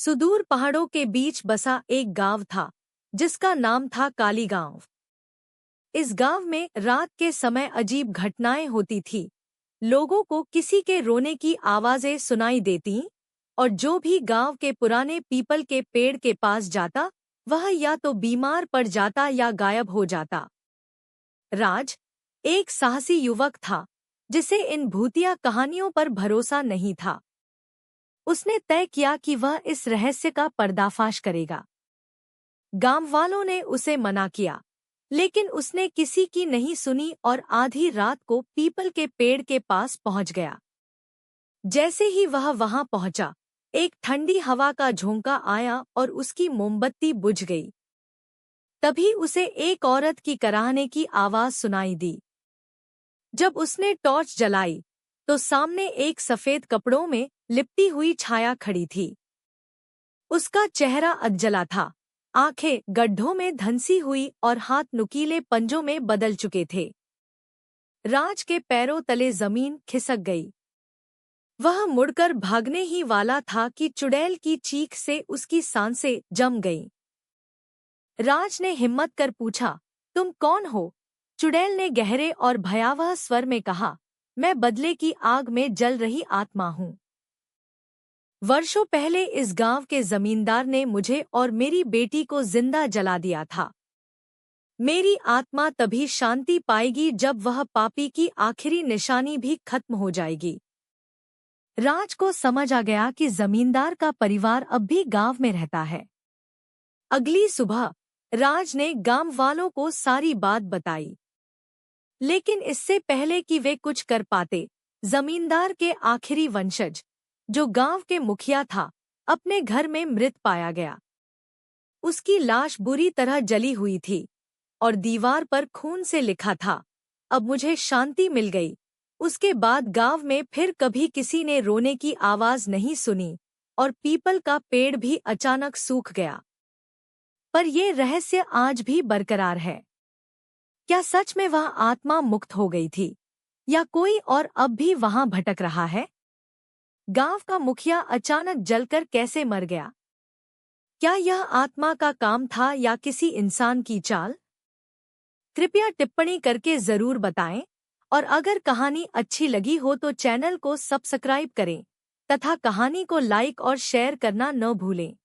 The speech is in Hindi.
सुदूर पहाड़ों के बीच बसा एक गांव था जिसका नाम था काली गांव। इस गांव में रात के समय अजीब घटनाएं होती थी। लोगों को किसी के रोने की आवाजें सुनाई देती और जो भी गांव के पुराने पीपल के पेड़ के पास जाता वह या तो बीमार पड़ जाता या गायब हो जाता। राज एक साहसी युवक था जिसे इन भूतिया कहानियों पर भरोसा नहीं था। उसने तय किया कि वह इस रहस्य का पर्दाफाश करेगा। गांव वालों ने उसे मना किया, लेकिन उसने किसी की नहीं सुनी और आधी रात को पीपल के पेड़ के पास पहुंच गया। जैसे ही वह वहां पहुंचा, एक ठंडी हवा का झोंका आया और उसकी मोमबत्ती बुझ गई। तभी उसे एक औरत की कराहने की आवाज सुनाई दी। जब उसने टॉर्च जलाई तो सामने एक सफेद कपड़ों में लिपटी हुई छाया खड़ी थी। उसका चेहरा अधजला था, आंखें गड्ढों में धंसी हुई और हाथ नुकीले पंजों में बदल चुके थे। राज के पैरों तले जमीन खिसक गई। वह मुड़कर भागने ही वाला था कि चुड़ैल की चीख से उसकी सांसें जम गईं। राज ने हिम्मत कर पूछा, तुम कौन हो? चुड़ैल ने गहरे और भयावह स्वर में कहा, मैं बदले की आग में जल रही आत्मा हूँ। वर्षों पहले इस गांव के जमींदार ने मुझे और मेरी बेटी को जिंदा जला दिया था। मेरी आत्मा तभी शांति पाएगी जब वह पापी की आखिरी निशानी भी खत्म हो जाएगी। राज को समझ आ गया कि जमींदार का परिवार अब भी गांव में रहता है। अगली सुबह राज ने गांव वालों को सारी बात बताई, लेकिन इससे पहले कि वे कुछ कर पाते, जमींदार के आखिरी वंशज, जो गांव के मुखिया था, अपने घर में मृत पाया गया। उसकी लाश बुरी तरह जली हुई थी और दीवार पर खून से लिखा था, अब मुझे शांति मिल गई। उसके बाद गांव में फिर कभी किसी ने रोने की आवाज नहीं सुनी और पीपल का पेड़ भी अचानक सूख गया। पर यह रहस्य आज भी बरकरार है। क्या सच में वह आत्मा मुक्त हो गई थी या कोई और अब भी वहां भटक रहा है? गांव का मुखिया अचानक जलकर कैसे मर गया? क्या यह आत्मा का काम था या किसी इंसान की चाल? कृपया टिप्पणी करके जरूर बताएं और अगर कहानी अच्छी लगी हो तो चैनल को सब्सक्राइब करें तथा कहानी को लाइक और शेयर करना न भूलें।